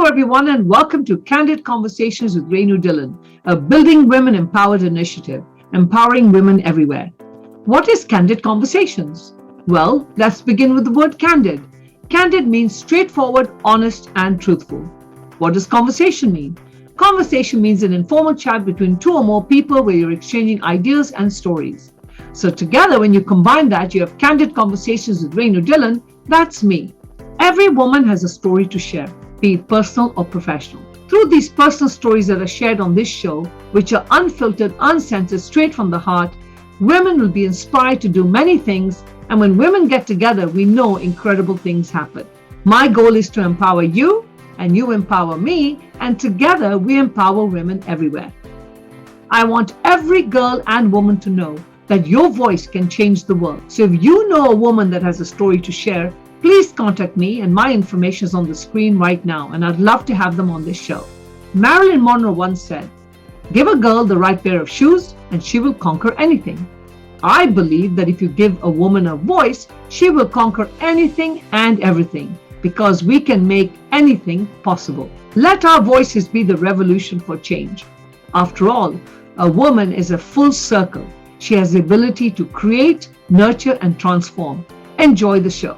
everyone, and welcome to Candid Conversations with Rennu Dhillon, a Building Women Empowered initiative, empowering women everywhere. What is Candid Conversations? Well, let's begin with the word candid. Candid means straightforward, honest, and truthful. What does conversation mean? Conversation means an informal chat between two or more people where you're exchanging ideas and stories. So together, when you combine that, you have Candid Conversations with Rennu Dhillon. That's me. Every woman has a story to share, be it personal or professional. Through these personal stories that are shared on this show, which are unfiltered, uncensored, straight from the heart, women will be inspired to do many things, and when women get together, we know incredible things happen. My goal is to empower you, and you empower me, and together we empower women everywhere. I want every girl and woman to know that your voice can change the world. So if you know a woman that has a story to share, please contact me, and my information is on the screen right now, and I'd love to have them on this show. Marilyn Monroe once said, "Give a girl the right pair of shoes and she will conquer anything." I believe that if you give a woman a voice, she will conquer anything and everything, because we can make anything possible. Let our voices be the revolution for change. After all, a woman is a full circle. She has the ability to create, nurture, and transform. Enjoy the show.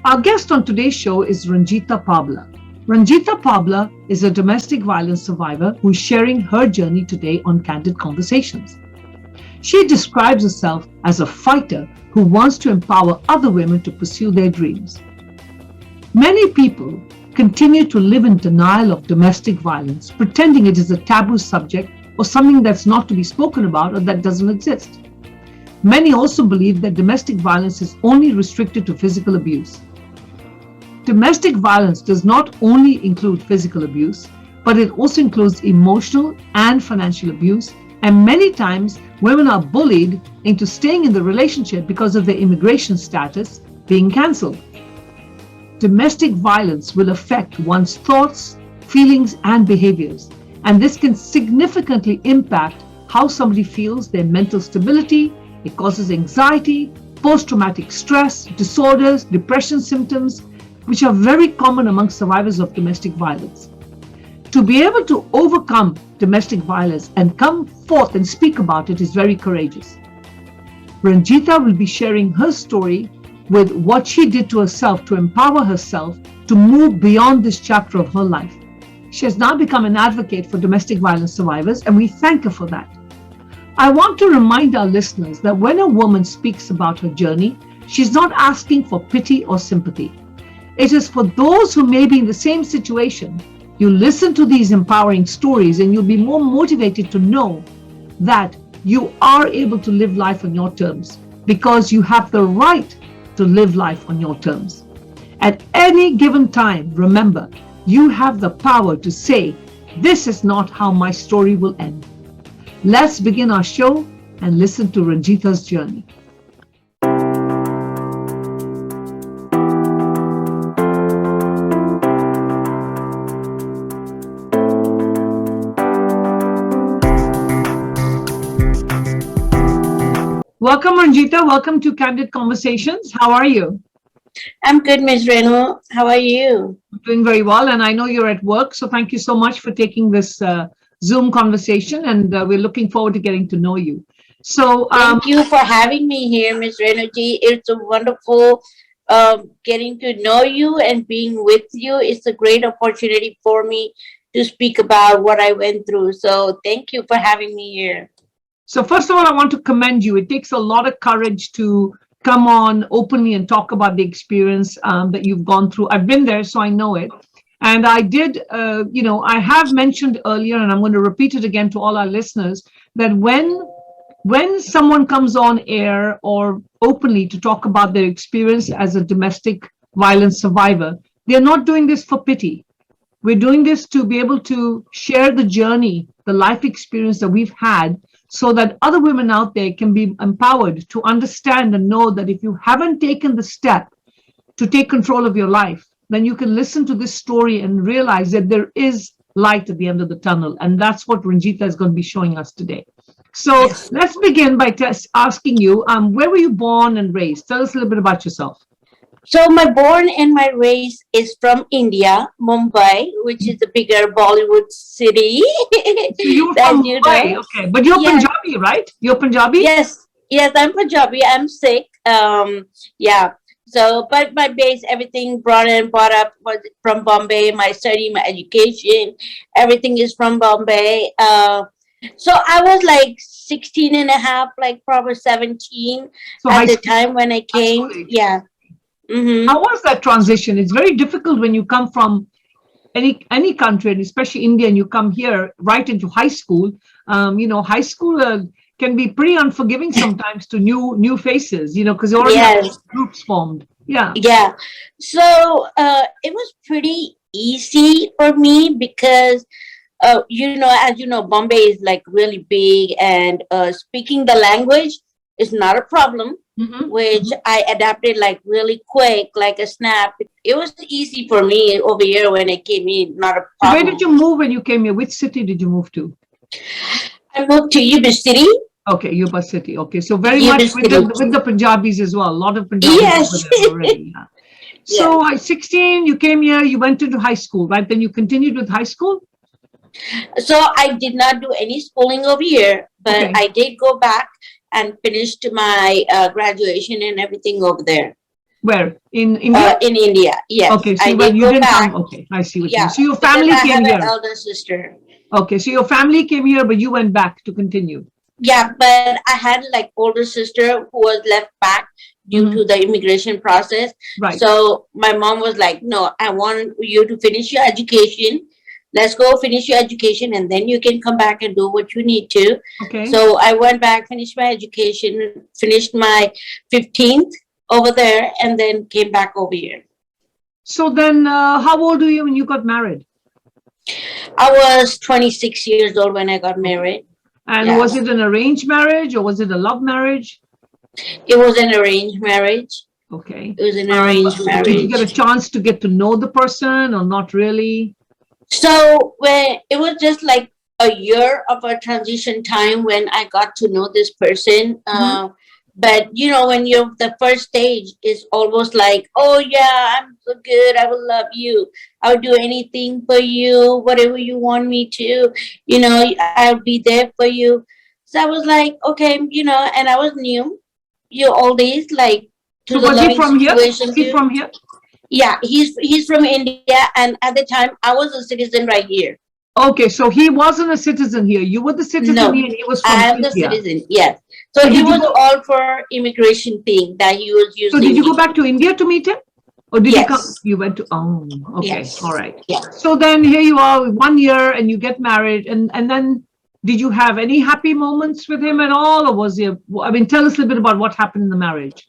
Our guest on today's show is Ranjeeta Pabla. Ranjeeta Pabla is a domestic violence survivor who is sharing her journey today on Candid Conversations. She describes herself as a fighter who wants to empower other women to pursue their dreams. Many people continue to live in denial of domestic violence, pretending it is a taboo subject or something that's not to be spoken about or that doesn't exist. Many also believe that domestic violence is only restricted to physical abuse. Domestic violence does not only include physical abuse, but it also includes emotional and financial abuse, and many times women are bullied into staying in the relationship because of their immigration status being cancelled. Domestic violence will affect one's thoughts, feelings, and behaviors, and this can significantly impact how somebody feels, their mental stability. It causes anxiety, post-traumatic stress, disorders, depression symptoms, which are very common among survivors of domestic violence. To be able to overcome domestic violence and come forth and speak about it is very courageous. Ranjeeta will be sharing her story with what she did to herself to empower herself to move beyond this chapter of her life. She has now become an advocate for domestic violence survivors, and we thank her for that. I want to remind our listeners that when a woman speaks about her journey, she's not asking for pity or sympathy. It is for those who may be in the same situation. You listen to these empowering stories and you'll be more motivated to know that you are able to live life on your terms, because you have the right to live life on your terms. At any given time, remember, you have the power to say, "This is not how my story will end." Let's begin our show and listen to Ranjeeta's journey. Welcome, Ranjeeta. Welcome to Candid Conversations. How are you? I'm good, Ms. Rennu. How are you? I'm doing very well, and I know you're at work, so thank you so much for taking this Zoom conversation, and we're looking forward to getting to know you. So, thank you for having me here, Ms. Rennu ji. It's a wonderful getting to know you and being with you. It's a great opportunity for me to speak about what I went through. So thank you for having me here. So first of all, I want to commend you. It takes a lot of courage to come on openly and talk about the experience that you've gone through. I've been there, so I know it. And I did, I have mentioned earlier, and I'm going to repeat it again to all our listeners, that when someone comes on air or openly to talk about their experience as a domestic violence survivor, they're not doing this for pity. We're doing this to be able to share the journey, the life experience that we've had, so that other women out there can be empowered to understand and know that if you haven't taken the step to take control of your life, then you can listen to this story and realize that there is light at the end of the tunnel. And that's what Ranjeeta is going to be showing us today. So Yes. let's begin by asking you, where were you born and raised? Tell us a little bit about yourself. So my born and my raise is from India, Mumbai, which is the bigger Bollywood city. So you're As from you Mumbai, know. okay. But you're Yes, Punjabi, right? You're Punjabi? yes, yes, I'm Punjabi. I'm sick. Yeah. So, but my base, everything brought up was from Bombay. My study, my education, everything is from Bombay. So I was like 16 and a half, like probably 17 So at the time when I high school came. age. Yeah. Mm-hmm. How was that transition? It's very difficult when you come from any country, and especially India, and you come here right into high school. High school can be pretty unforgiving sometimes to new faces. Because you already have Yes. groups formed. Yeah. Yeah. So it was pretty easy for me because as you know, Bombay is like really big, and speaking the language is not a problem, Mhm. which I adapted like really quick, like a snap. It was easy for me over here when I came in, not a So where did problem. you move when you came here? Which city did you move to? I moved to Yuba City. Okay, Yuba City. Okay, so very Yuba much with City. the Punjabis as well. A lot of Punjabis over Yes. there already. Yeah. Yes. So at 16, you came here. You went into high school, right? Then you continued with high school. So I did not do any schooling over here, but Okay. I did go back and finished my graduation and everything over there. Where in India? In India, yes. Okay, so I well, did you go didn't back. come. Okay, I see what you mean. Yeah, So your because family I came have an here. elder sister. Okay, so your family came here, but you went back to continue. Yeah, but I had like older sister who was left back due Mhm. to the immigration process. Right. So my mom was like, "No, I want you to finish your education. Let's go finish your education, and then you can come back and do what you need to." Okay. So I went back, finished my education, finished my 15th over there, and then came back over here. So then, how old were you when you got married? I was 26 years old when I got married. And Yeah. was it an arranged marriage or was it a love marriage? It was an arranged marriage. Okay. It was an arranged Did you get a marriage. chance to get to know the person or not really? So when it was just like a year of a transition time when I got to know this person. Mhm. But you know, when you're the first stage is almost like, oh yeah, I'm so good. I will love you. I'll do anything for you, whatever you want me to. You know, I'll be there for you. So I was like, okay, and I was new. You always like to So the was he loving from here? situation Was he too. from here? Yeah, he's from India, and at the time I was a citizen right here. Okay, so he wasn't a citizen here. You were the citizen No, here and he was from I am the India. citizen. Yes. So So it did you was go all for immigration thing that he was so did using you go me. back to India to meet him? Or did you come? Yes. You went to, okay, all Yes. right. Yeah. So then here you are, 1 year, and you get married, and then did you have any happy moments with him at all, or was he? I mean, tell us a little bit about what happened in the marriage.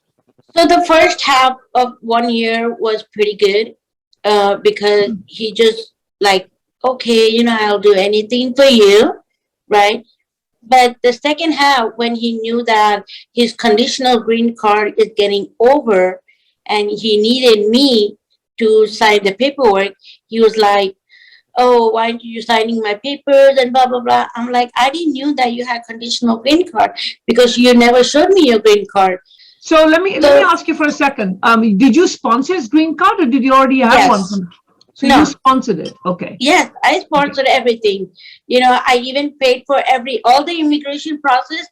So the first half of 1 year was pretty good, because he just like, okay, I'll do anything for you, right? But the second half, when he knew that his conditional green card is getting over and he needed me to sign the paperwork, he was like, oh, why aren't you signing my papers and blah, blah, blah. I'm like, I didn't knew that you had conditional green card because you never showed me your green card. So let me ask you for a second. Did you sponsor his green card, or did you already have one? Yes. So you No. sponsored it. Okay. Yes, I sponsored everything. I even paid for all the immigration process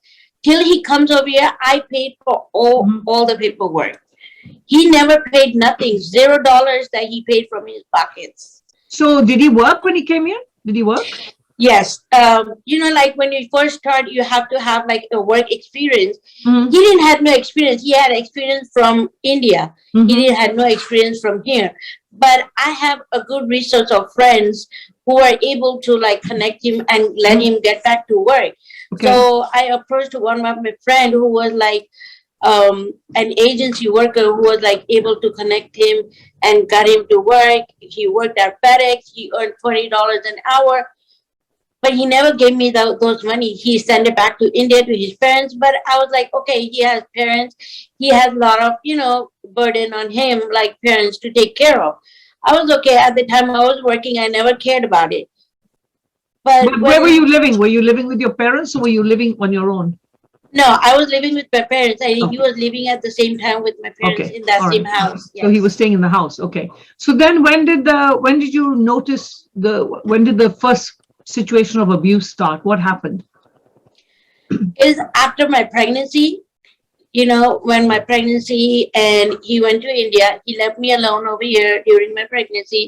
till he comes over here. I paid for all the paperwork. He never paid nothing, $0 that he paid from his pockets. So did he work when he came here? Did he work? Yes. Like when you first start, you have to have like a work experience. Mhm. He didn't have no experience. He had experience from India. Mhm. He didn't have no experience from here. But I have a good resource of friends who are able to like connect him and let him get back to work. Okay. So I approached one of my friend who was like an agency worker who was like able to connect him and got him to work. He worked at FedEx. He earned $20 an hour. But he never gave me those money. He sent it back to India to his parents. But I was like, okay, he has parents. He has a lot of, burden on him, like parents to take care of. I was okay at the time. I was working. I never cared about it. But where were you living? Were you living with your parents or were you living on your own? No, I was living with my parents, and Okay. he was living at the same time with my parents Okay. in that All same right. house. So he Yes. was staying in the house. Okay. So then when did you notice when did the first situation of abuse start? What happened? Is after my pregnancy, you know, when my pregnancy, and he went to India, he left me alone over here during my pregnancy.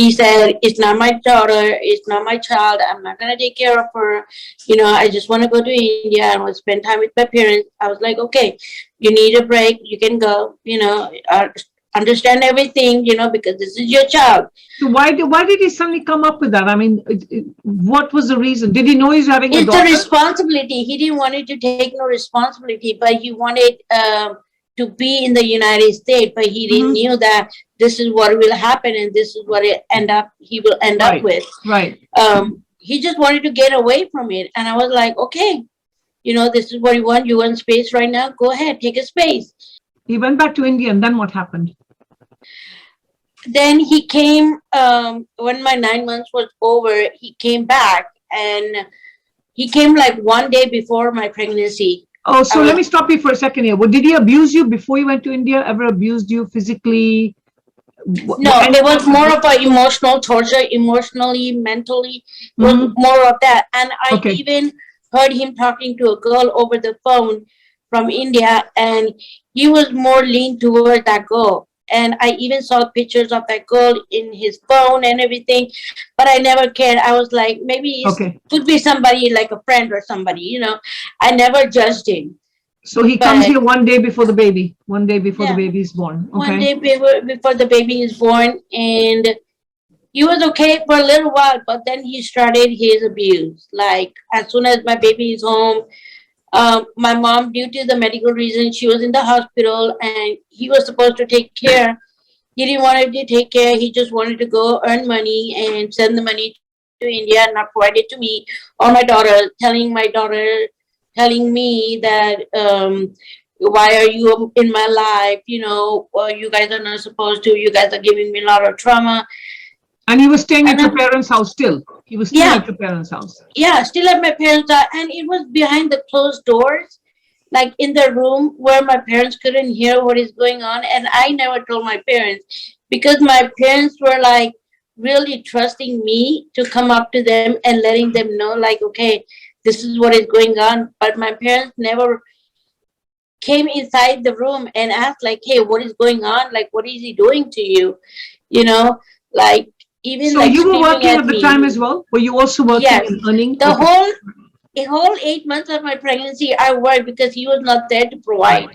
He said, "It's not my daughter, it's not my child, I'm not gonna take care of her. You know, I just wanna go to India and want to spend time with my parents." I was like, okay, you need a break, you can go, you know, understand everything, you know, because this is your child. So why did he suddenly come up with that? I mean, what was the reason? Did he know he's having a It's a daughter? responsibility. He didn't want it to take no responsibility, but he wanted to be in the United States. But he didn't knew that this is what will happen, and this is what he will end up Right. with. Right. He just wanted to get away from it, and I was like, okay, you know, this is what you want. You want space right now? Go ahead, take a space. He went back to India, and then what happened? Then he came when my 9 months was over. He came back, and he came like one day before my pregnancy. Oh, so let me stop you for a second here. Well, did he abuse you before you went to India? Ever abused you physically? No, it was more of a emotional torture, emotionally, mentally. It was more of that. And I even heard him talking to a girl over the phone from India, and he was more lean toward that girl. And I even saw pictures of that girl in his phone and everything, but I never cared. I was like, maybe it could be somebody like a friend or somebody, you know. I never judged him. So he comes here one day before the baby, one day before the baby is born. Okay. One day before the baby is born, and he was okay for a little while, but then he started his abuse. Like as soon as my baby is home, my mom, due to the medical reason, she was in the hospital, and he was supposed to take care. He didn't want to take care. He just wanted to go earn money and send the money to India and not provide it to me or my daughter, telling me that why are you in my life? You know, you guys are not supposed to. You guys are giving me a lot of trauma. And he was staying at your parents' house still. He was still at your parents' house. Yeah, still at my parents' house, and it was behind the closed doors, like in the room where my parents couldn't hear what is going on. And I never told my parents because my parents were like really trusting me to come up to them and letting them know, like, okay, this is what is going on. But my parents never came inside the room and asked, like, hey, what is going on? Like, what is he doing to you? You know, like, even so like you were working at the me. time as well? Were you also working and earning? The whole 8 months of my pregnancy, I worked because he was not there to provide.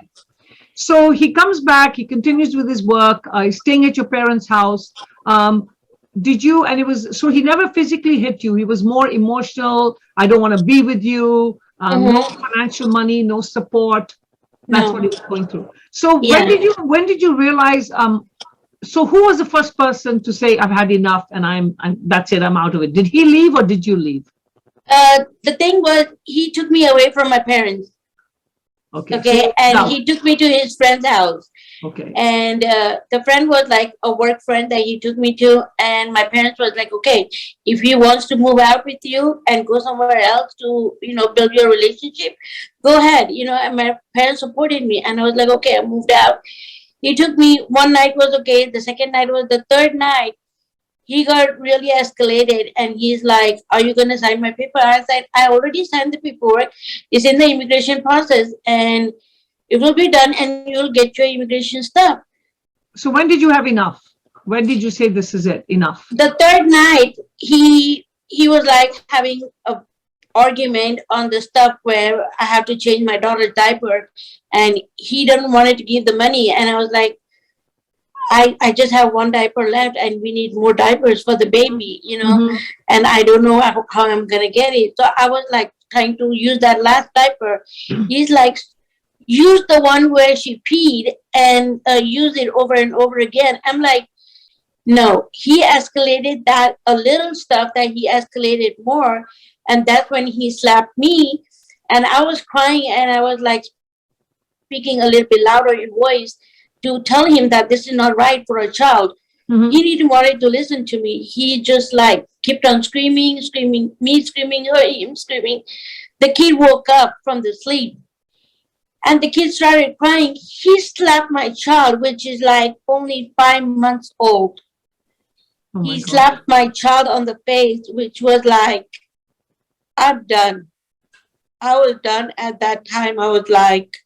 So he comes back, he continues with his work, he's staying at your parents' house. Did you, and it was, so he never physically hit you, he was more emotional, I don't want to be with you, no financial money, no support. That's what he was going through. So when did you realize, so who was the first person to say, I've had enough and that's it, I'm out of it? Did he leave or did you leave? The thing was, he took me away from my parents. Okay, and he took me to his friend's house. Okay. And the friend was like a work friend that he took me to, and my parents was like, okay, if he wants to move out with you and go somewhere else to, you know, build your relationship, go ahead, you know. And my parents supported me, and I was like, okay, I moved out. He took me, one night was okay, the second night was, the third night he got really escalated, and he's like, are you going to sign my paper? I said, I already signed the paperwork. It's in the immigration process, and it will be done, and you'll get your immigration stuff. So when did you have enough? When did you say this is it, enough? The third night, he was like having a argument on the stuff where I have to change my daughter's diaper, and he didn't want to give the money. And I was like, I just have one diaper left, and we need more diapers for the baby, you know, and I don't know how I'm going to get it. So I was like trying to use that last diaper. He's like, use the one where she peed and use it over and over again. I'm like, no. He escalated that, a little stuff that he escalated more. And that's when he slapped me, and I was crying, and I was like speaking a little bit louder in voice to tell him that this is not right for a child. Mhm. He didn't want to listen to me. He just like kept on screaming, screaming, me screaming, her, him screaming. The kid woke up from the sleep and the kid started crying. He slapped my child, which is like only 5 months old. Oh my He God. slapped my child on the face, which was like, I'm done. I was done at that time. I was like,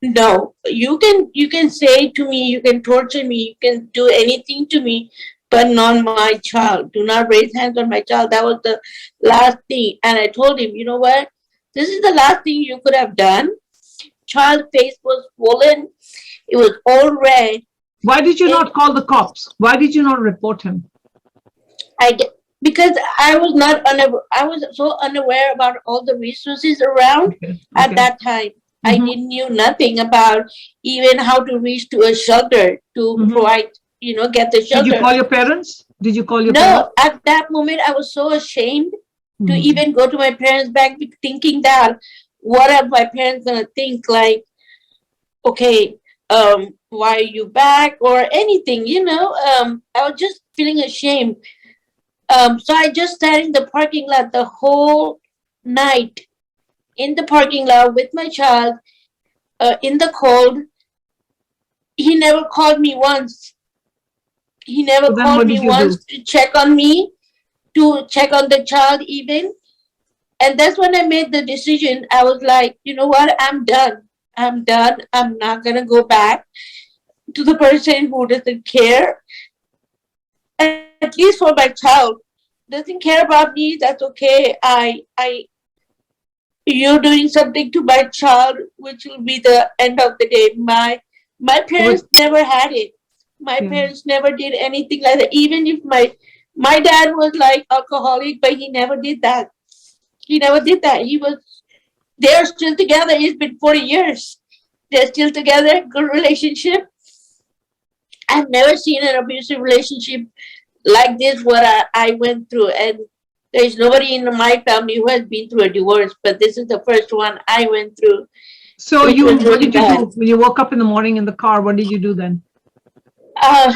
no, you can say to me, you can torture me, you can do anything to me, but not my child. Do not raise hands on my child. That was the last thing. And I told him, you know what? This is the last thing you could have done. Child's face was swollen. It was all red. Why did you And not call the cops? Why did you not report him? because I was not I was so unaware about all the resources around Okay. at Okay. that time. I Mhm. didn't knew nothing about even how to reach to a shelter to Mhm. provide, get the Did you shelter. call your parents? Did you call your parents? No, at that moment I was so ashamed to Mhm. even go to my parents back, thinking that what are my parents gonna think, like, okay, why are you back or anything. I was just feeling ashamed. So I just sat in the parking lot the whole night, in the parking lot with my child, in the cold. He never called me once. He never So then called what me did you do? once to check on me, to check on the child even. And that's when I made the decision. I was like, you know what? I'm done. I'm done. I'm not gonna go back to the person who doesn't care. At least for my child, doesn't care about me. That's okay. You're doing something to my child, which will be the end of the day. My It was, parents never had it. My yeah. parents never did anything like that. Even if my dad was like alcoholic, but he never did that. He never did that. They're still together. It's been 40 years. They're still together, good relationship. I've never seen an abusive relationship like this, what I went through. And there's nobody in my family who has been through a divorce, but this is the first one I went through, So which was what really did you do bad. when you woke up in the morning in the car? What did you do then? Uh,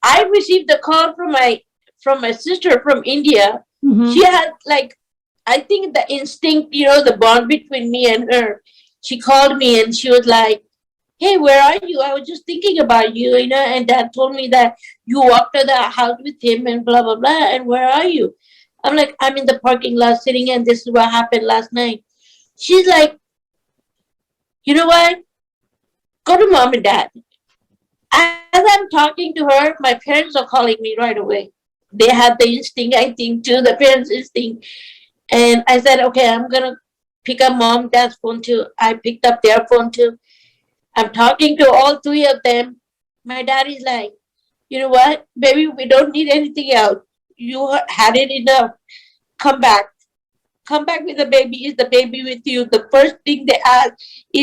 I received a call from my sister from India. She Mm-hmm. had like, I think the instinct, the bond between me and her. She called me and she was like, "Hey, where are you? I was just thinking about you, and dad told me that you walked to the house with him and blah, blah, blah. And where are you?" I'm like, "I'm in the parking lot sitting, and this is what happened last night." She's like, "You know what? Go to mom and dad." As I'm talking to her, my parents are calling me right away. They had the instinct, I think, too, the parents' instinct. And I said, "Okay, I'm going to pick up mom, dad's phone too." I picked up their phone too. I'm talking to all three of them. My dad is like, "You know what, baby, we don't need anything else. You had it enough. Come back. Come back with the baby. Is the baby with you?" The first thing they ask,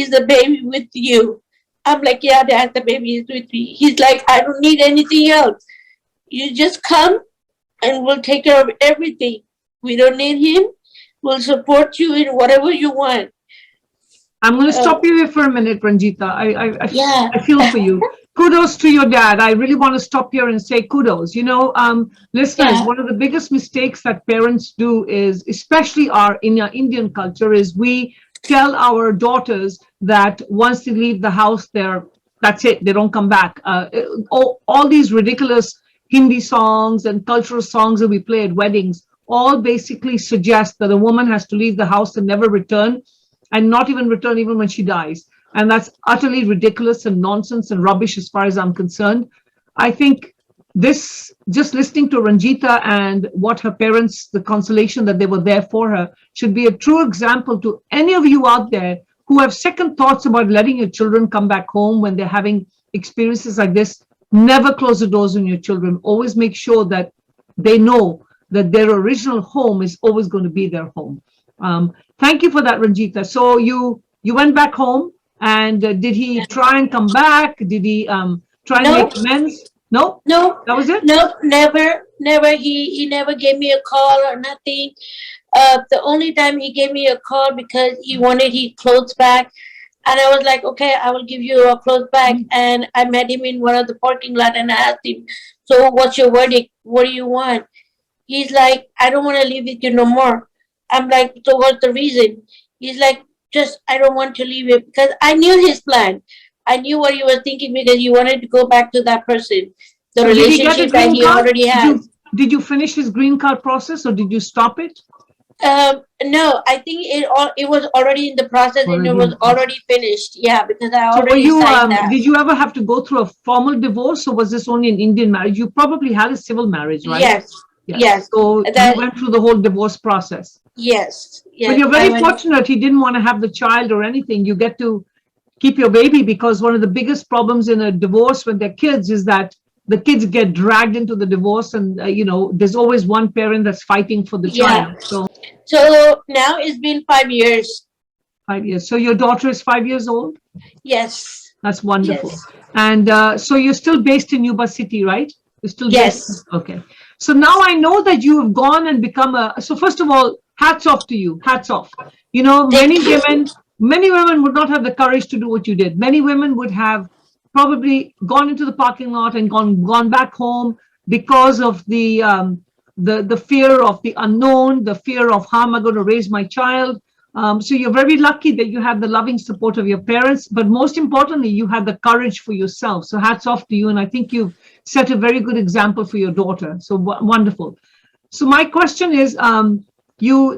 "Is the baby with you?" I'm like, "Yeah, dad, the baby is with me." He's like, "I don't need anything else. You just come and we'll take care of everything. We don't need him. We'll support you in whatever you want." I'm going to Uh, stop you here for a minute, Ranjita. yeah, I feel for you. Kudos to your dad. I really want to stop here and say kudos. Listeners, yeah, one of the biggest mistakes that parents do is, especially in our Indian culture, is we tell our daughters that once they leave the house, that's it. They don't come back. All these ridiculous Hindi songs and cultural songs that we play at weddings all basically suggest that a woman has to leave the house and never return, and not even return even when she dies. And that's utterly ridiculous and nonsense and rubbish as far as I'm concerned. I think this, just listening to Ranjita and what her parents, the consolation that they were there for her, should be a true example to any of you out there who have second thoughts about letting your children come back home when they're having experiences like this. Never close the doors on your children. Always make sure that they know that their original home is always going to be their home. Thank you for that, Ranjita. So you went back home, and did he try and come back? Did he try and no, make amends? No, no, that was it. no, never, never. He never gave me a call or nothing. The only time he gave me a call because he wanted his clothes back. And I was like, okay, I will give you a clothes bag. And I met him in one of the parking lot and I asked him, so what's your verdict? What do you want? He's like, I don't want to live with you no more. I'm like, so what's the reason? He's like, just, I don't want to leave it because I knew his plan. I knew what he was thinking because he wanted to go back to that person, the So did he get a relationship that green he card? already has. Did you finish his green card process or did you stop it? No, I think it was already in the process and it Already in was the process. already finished. Yeah, because I So were already you, signed that. did you ever have to go through a formal divorce or was this only an Indian marriage? You probably had a civil marriage, right? Yes, yes. So you That went through the whole divorce process. yes, But yes. you're I very went. fortunate he didn't want to have the child or anything. You get to keep your baby because one of the biggest problems in a divorce when they're kids is that the kids get dragged into the divorce and, there's always one parent that's fighting for the Yeah. child. So So now it's been 5 years. 5 years. So your daughter is 5 years old? Yes. That's wonderful. Yes. And so you're still based in Yuba City, right? You're still based. Yes. Okay. So now I know that you have gone and become so first of all, hats off to you. Hats off. Thank you. Many women would not have the courage to do what you did. Many women would have probably gone into the parking lot and gone back home because of the fear of the unknown, the fear of how am I going to raise my child. So you're very lucky that you have the loving support of your parents, but most importantly, you have the courage for yourself. So hats off to you, and I think you've set a very good example for your daughter. So wonderful. So my question is,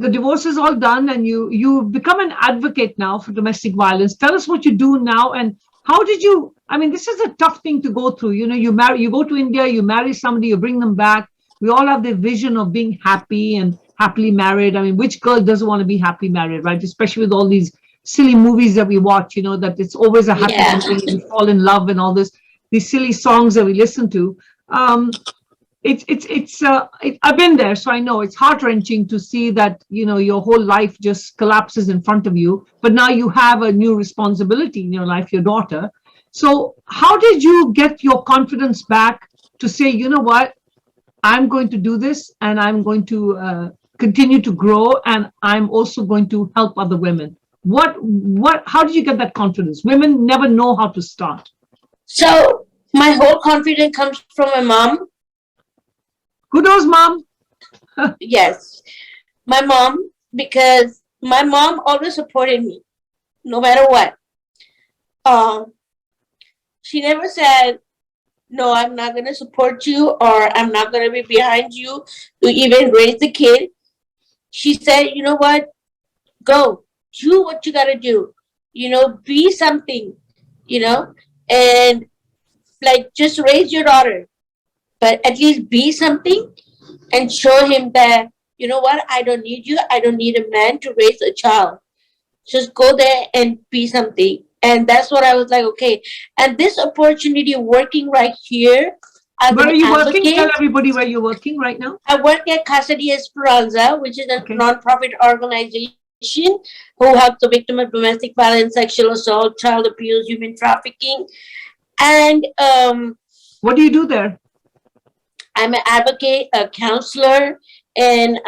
the divorce is all done, and you've become an advocate now for domestic violence. Tell us what you do now, and how did you? I mean, this is a tough thing to go through. You go to India, you marry somebody, you bring them back. We all have the vision of being happy and happily married. I mean, which girl doesn't want to be happily married, right? Especially with all these silly movies that we watch. That it's always a happy Yeah. ending, you fall in love, and all these silly songs that we listen to. I've been there, so I know it's heart-wrenching to see that your whole life just collapses in front of you, but now you have a new responsibility in your life, your daughter. So how did you get your confidence back to say, you know what, I'm going to do this and I'm going to continue to grow, and I'm also going to help other women? How did you get that confidence? Women never know how to start. So my whole confidence comes from my mom. Kudos, mom. Yes, my mom, because my mom always supported me, no matter what. Um, she never said, "No, I'm not gonna support you," or "I'm not gonna be behind you to even raise the kid." She said, "You know what? Go, do what you gotta do. Be something. You know, and like just raise your daughter, but at least be something and show him that you know what, I don't need you, I don't need a man to raise a child. Just go there and be something." And that's what I was like, okay. And this opportunity working right here as Where an are you working? Tell advocate, everybody where you're working right now. I work at Casa de Esperanza, which is a Okay. non-profit organization who helps the victim of domestic violence, sexual assault, child abuse, human trafficking. And What do you do there? I'm an advocate, a counselor, and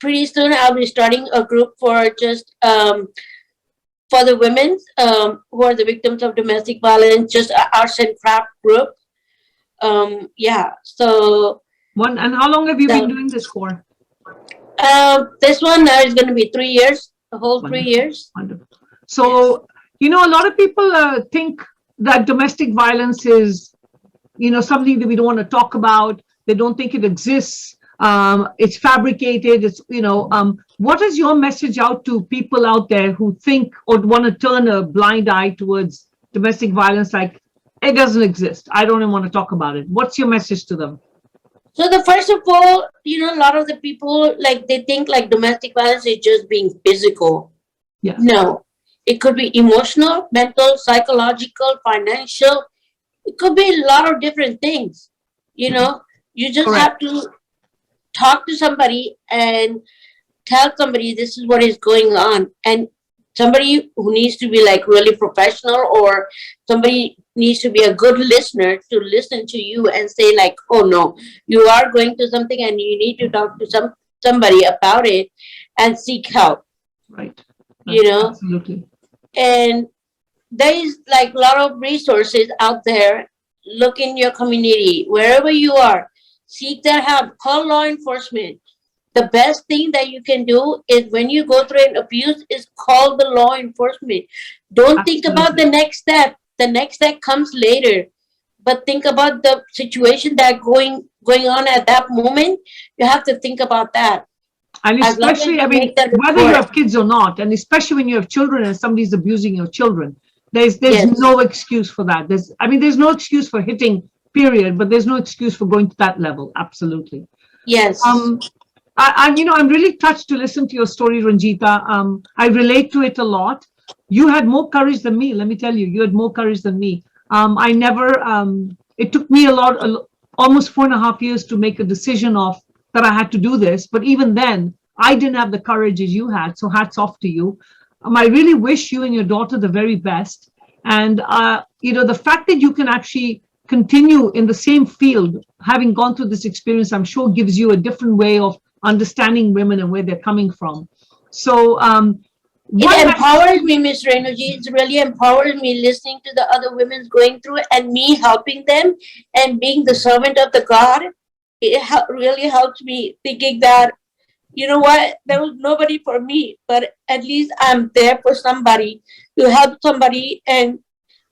pretty soon I'll be starting a group for just for the women who are the victims of domestic violence, just an arts and craft group. Yeah. So And how long have you been the, doing this for? this one now is going to be 3 years, the whole Wonderful. 3 years. Wonderful. So, Yes. a lot of people think that domestic violence is, something that we don't want to talk about. They don't think it exists. It's fabricated. What is your message out to people out there who think or want to turn a blind eye towards domestic violence? Like, it doesn't exist. I don't even want to talk about it. What's your message to them? So the first of all, a lot of the people like they think like domestic violence is just being physical. Yeah. No, it could be emotional, mental, psychological, financial. It could be a lot of different things. You just Correct. have to talk to somebody and tell somebody this is what is going on, and somebody who needs to be like really professional, or somebody needs to be a good listener to listen to you and say like, oh no, you are going through something and you need to talk to somebody about it and seek help. Right. you know Absolutely. and there is like a lot of resources out there. Look in your community, wherever you are, seek that help, call law enforcement. The best thing that you can do is when you go through an abuse is call the law enforcement. Don't think about Absolutely. the next step. The next step comes later. But think about the situation that going on at that moment. You have to think about that. And As long as especially, I you mean, make that whether you report. have kids or not, and especially when you have children and somebody's abusing your children, there's Yes. no excuse for that. There's no excuse for hitting, period, but there's no excuse for going to that level. Absolutely. Yes. Um, I'm really touched to listen to your story, Ranjita. I relate to it a lot. You had more courage than me. Let me tell you, you had more courage than me. I never. It took me almost 4.5 years to make a decision of that I had to do this. But even then, I didn't have the courage as you had. So hats off to you. I really wish you and your daughter the very best. And the fact that you can actually continue in the same field, having gone through this experience, I'm sure gives you a different way of understanding women and where they're coming from. So, It one empowers me, Miss Renuji. It really empowers me listening to the other women going through it and me helping them and being the servant of the God. It really helps me thinking that, you know what, there was nobody for me, but at least I'm there for somebody to help somebody and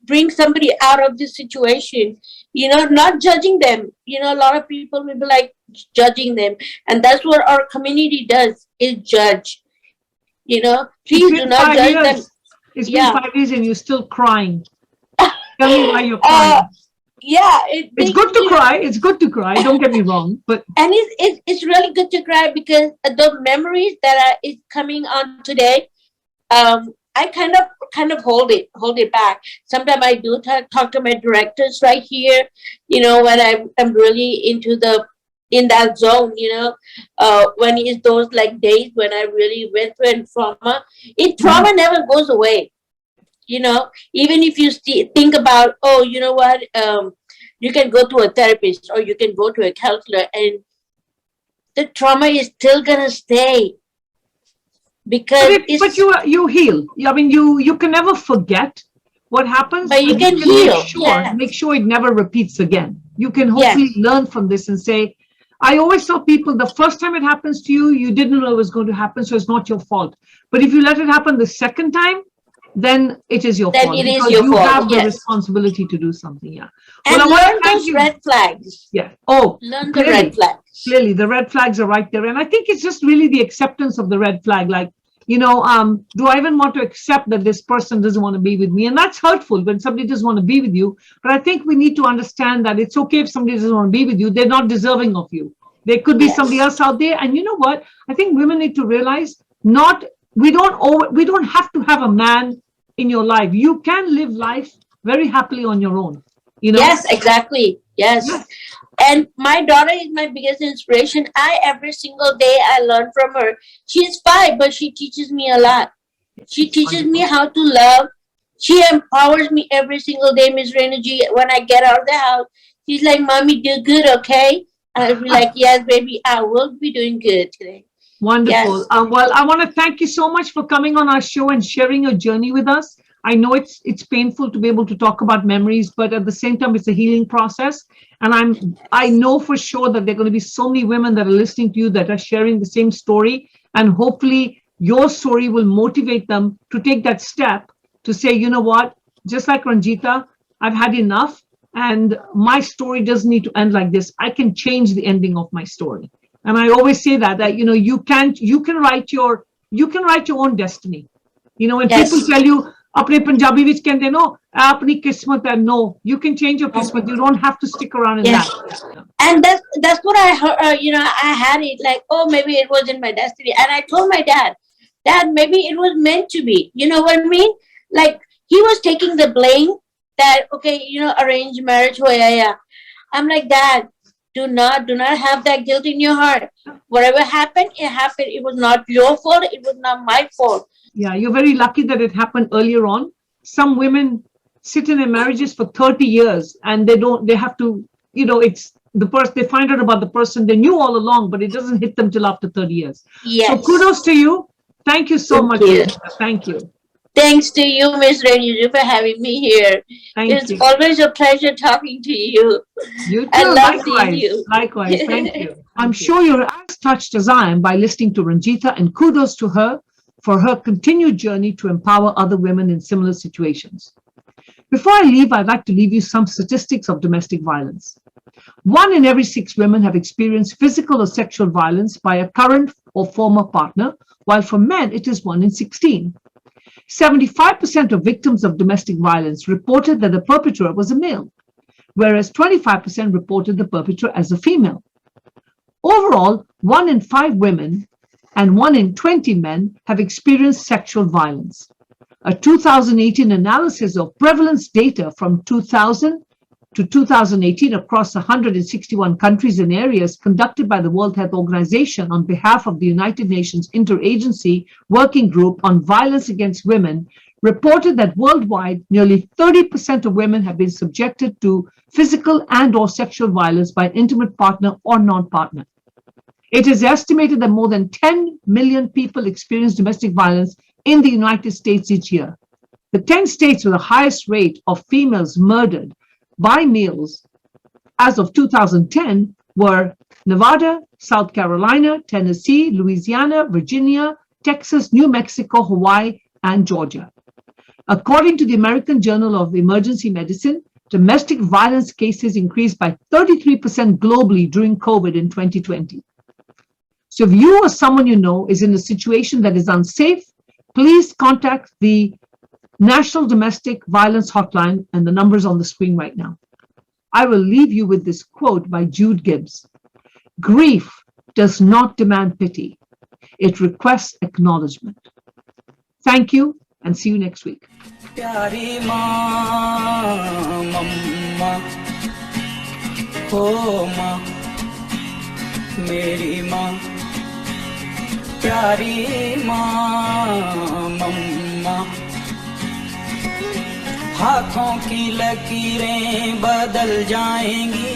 bring somebody out of this situation. Not judging them. A lot of people will be like judging them. And that's what our community does is judge. it's Please been do not five judge them. years. It's been Yeah. 5 years and you're still crying. Tell me why you're uh, crying. yeah, It's good to cry. It's good to cry. Don't get me wrong. But and it's really good to cry because the memories that is coming on today, I kind of hold it back. Sometimes I do talk to my directors right here, when I'm really in that zone, when it's those like days when I really went through a trauma. Trauma never goes away. Even if you think about, oh, you know what, you can go to a therapist or you can go to a counselor, and the trauma is still gonna stay because but it's. you heal. I mean, you can never forget what happens, But you but you can can make heal. sure Yes. it never repeats again. You can hopefully Yes. learn from this and say, I always tell people the first time it happens to you, you didn't know it was going to happen, so it's not your fault. But if you let it happen the second time, then it is your Then fault it is because your you fault. have the Yes. responsibility to do something. Yeah. Well, I And want to learn thank those you. red flags. Yeah. Oh, Learn the red clearly, flags. clearly, the red flags are right there, and I think it's just really the acceptance of the red flag. Like, do I even want to accept that this person doesn't want to be with me? And that's hurtful when somebody doesn't want to be with you. But I think we need to understand that it's okay if somebody doesn't want to be with you. They're not deserving of you. There could be somebody Yes. else out there. And you know what? I think women need to realize not we don't have to have a man in your life. You can live life very happily on your own. You know? Yes, exactly. Yes. Yes. And my daughter is my biggest inspiration. Every single day I learn from her. She's 5, but she teaches me a lot. She It's teaches me wonderful. how to love. She empowers me every single day, Miss Renuji. When I get out of the house, she's like, "Mommy, do good, okay?" And I'll be like, "Yes, baby, I will be doing good today." Wonderful. Yes, Well, I want to thank you so much for coming on our show and sharing your journey with us. I know it's painful to be able to talk about memories, but at the same time, it's a healing process. And I know for sure that there are going to be so many women that are listening to you that are sharing the same story, and hopefully your story will motivate them to take that step to say, you know what, just like Ranjita, I've had enough, and my story doesn't need to end like this. I can change the ending of my story. And I always say that you can write your own destiny. When people yes, tell you apne Punjabi vich kehte no apni kismat hai, no, you can change your kismat. You don't have to stick around in that. yes. And that's what I heard. I had it like, oh, maybe it was in my destiny. And I told my dad, Dad, maybe it was meant to be. You know what I mean? Like he was taking the blame that okay, arranged marriage. Oh yeah, yeah. I'm like, Dad, do not have that guilt in your heart. Whatever happened, it happened. It was not your fault. It was not my fault. Yeah, you're very lucky that it happened earlier on. Some women sit in their marriages for 30 years and they have to, it's the person, they find out about the person they knew all along, but it doesn't hit them till after 30 years. So Yes. kudos to you. Thank you so Thank much, you. Ranjita. Thank you. Thanks to you, Miss Rennu, for having me here. Thank It's you. always a pleasure talking to you. You I too. love seeing Likewise. you. Likewise. Thank you. I'm sure you're as touched as I am by listening to Ranjeeta, and kudos to her for her continued journey to empower other women in similar situations. Before I leave, I'd like to leave you some statistics of domestic violence. 1 in every 6 women have experienced physical or sexual violence by a current or former partner, while for men it is 1 in 16. 75% of victims of domestic violence reported that the perpetrator was a male, whereas 25% reported the perpetrator as a female. Overall, 1 in 5 women and 1 in 20 men have experienced sexual violence. A 2018 analysis of prevalence data from 2000 to 2018 across 161 countries and areas conducted by the World Health Organization on behalf of the United Nations Interagency Working Group on Violence Against Women reported that worldwide, nearly 30% of women have been subjected to physical and/or sexual violence by an intimate partner or non-partner. It is estimated that more than 10 million people experience domestic violence in the United States each year. The 10 states with the highest rate of females murdered by males as of 2010 were Nevada, South Carolina, Tennessee, Louisiana, Virginia, Texas, New Mexico, Hawaii, and Georgia. According to the American Journal of Emergency Medicine, domestic violence cases increased by 33% globally during COVID in 2020. So if you or someone you know is in a situation that is unsafe, please contact the National Domestic Violence Hotline, and the number's on the screen right now. I will leave you with this quote by Jude Gibbs. Grief does not demand pity. It requests acknowledgement. Thank you, and see you next week. प्यारी माँ मम्मा हो माँ मेरी माँ प्यारी माँ मम्मा हाथों की लकीरें बदल जाएंगी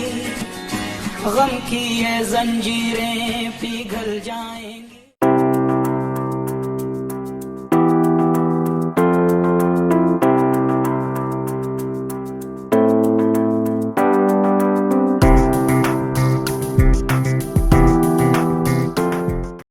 गम की ये जंजीरें पिघल जाएंगी